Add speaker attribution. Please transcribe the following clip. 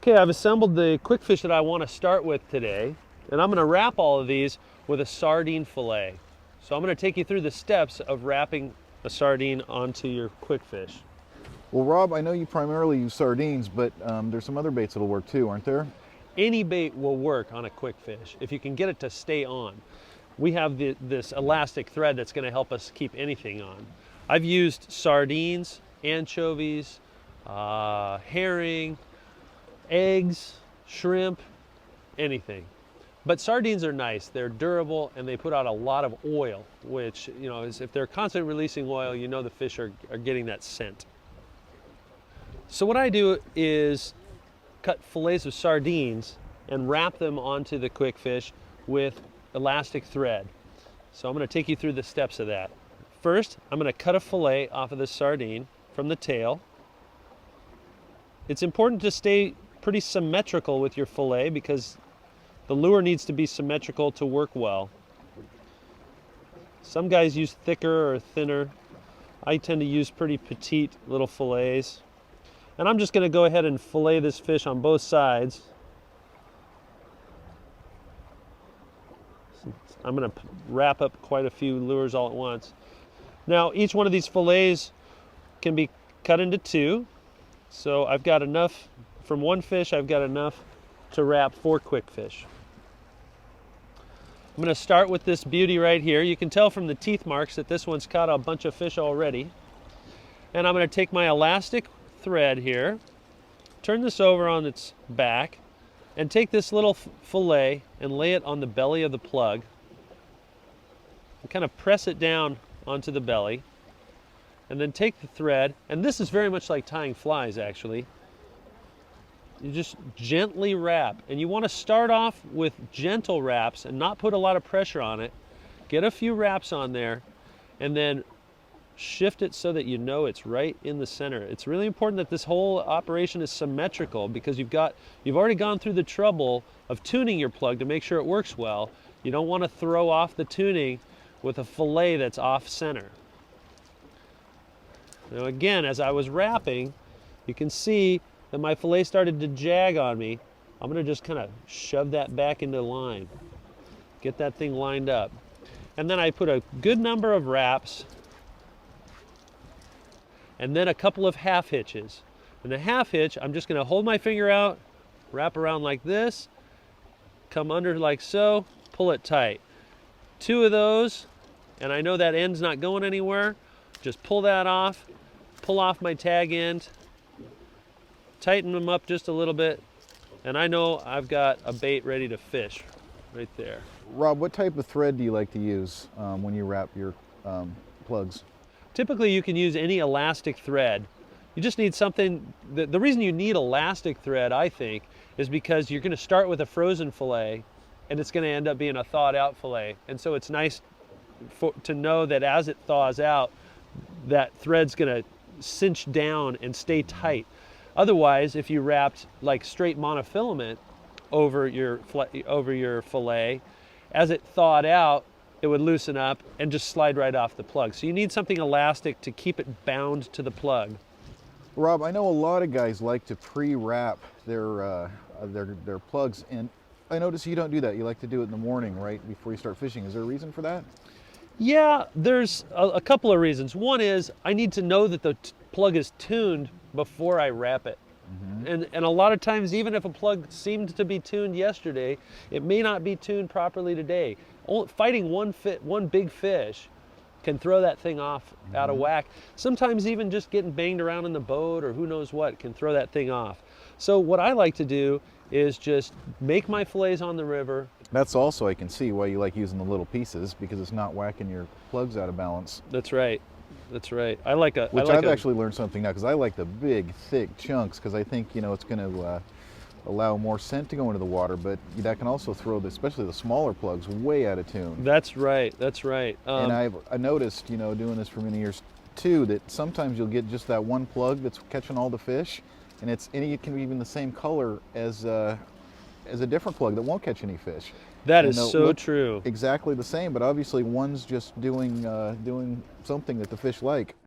Speaker 1: Okay, I've assembled the Kwikfish that I want to start with today, and I'm going to wrap all of these with a sardine fillet. So I'm going to take you through the steps of wrapping a sardine onto your Kwikfish.
Speaker 2: Well, Rob, I know you primarily use sardines, but there's some other baits that'll work too, aren't there?
Speaker 1: Any bait will work on a Kwikfish if you can get it to stay on. We have this elastic thread that's going to help us keep anything on. I've used sardines, anchovies, herring, eggs, shrimp, anything. But sardines are nice. They're durable and they put out a lot of oil, which, you know, if they're constantly releasing oil, you know the fish are getting that scent. So what I do is cut fillets of sardines and wrap them onto the Kwikfish with elastic thread. So I'm going to take you through the steps of that. First, I'm going to cut a fillet off of the sardine from the tail. It's important to stay pretty symmetrical with your fillet because the lure needs to be symmetrical to work well. Some guys use thicker or thinner. I tend to use pretty petite little fillets. And I'm just going to go ahead and fillet this fish on both sides. I'm going to wrap up quite a few lures all at once. Now, each one of these fillets can be cut into two. So I've got enough, from one fish, I've got enough to wrap 4 Kwikfish. I'm going to start with this beauty right here. You can tell from the teeth marks that this one's caught a bunch of fish already. And I'm going to take my elastic thread here, turn this over on its back, and take this little fillet and lay it on the belly of the plug. And kind of press it down onto the belly. And then take the thread, and this is very much like tying flies actually. You just gently wrap, and you want to start off with gentle wraps and not put a lot of pressure on it. Get a few wraps on there, and then shift it so that you know it's right in the center. It's really important that this whole operation is symmetrical because you've already gone through the trouble of tuning your plug to make sure it works well. You don't want to throw off the tuning with a fillet that's off center. Now again, as I was wrapping, you can see that my fillet started to jag on me. I'm going to just kind of shove that back into line. Get that thing lined up. And then I put a good number of wraps and then a couple of half hitches. And the half hitch, I'm just going to hold my finger out, wrap around like this, come under like so, pull it tight. 2 of those, and I know that end's not going anywhere. Just pull that off, pull off my tag end, tighten them up just a little bit, and I know I've got a bait ready to fish right there.
Speaker 2: Rob, what type of thread do you like to use when you wrap your plugs?
Speaker 1: Typically you can use any elastic thread. You just need something, the reason you need elastic thread, I think, is because you're going to start with a frozen fillet and it's going to end up being a thawed out fillet. And so it's nice to know that as it thaws out, that thread's going to cinch down and stay tight. Otherwise, if you wrapped like straight monofilament over your fillet, as it thawed out, it would loosen up and just slide right off the plug. So you need something elastic to keep it bound to the plug.
Speaker 2: Rob, I know a lot of guys like to pre-wrap their plugs, and I notice you don't do that. You like to do it in the morning, right before you start fishing. Is there a reason for that?
Speaker 1: Yeah, there's a couple of reasons. One is I need to know that the plug is tuned before I wrap it. Mm-hmm. And a lot of times, even if a plug seemed to be tuned yesterday, it may not be tuned properly today. Fighting one big fish can throw that thing off out of whack. Sometimes even just getting banged around in the boat or who knows what can throw that thing off. So what I like to do is just make my fillets on the river.
Speaker 2: That's also, I can see why you like using the little pieces, because it's not whacking your plugs out of balance.
Speaker 1: That's right. That's right.
Speaker 2: I've actually learned something now, because I like the big, thick chunks, because I think, you know, it's going to allow more scent to go into the water, but that can also throw, especially the smaller plugs, way out of tune.
Speaker 1: That's right. That's right.
Speaker 2: And I noticed, you know, doing this for many years too, that sometimes you'll get just that one plug that's catching all the fish, and it can be even the same color as a different plug that won't catch any fish.
Speaker 1: That is so true.
Speaker 2: Exactly the same, but obviously one's just doing something that the fish like.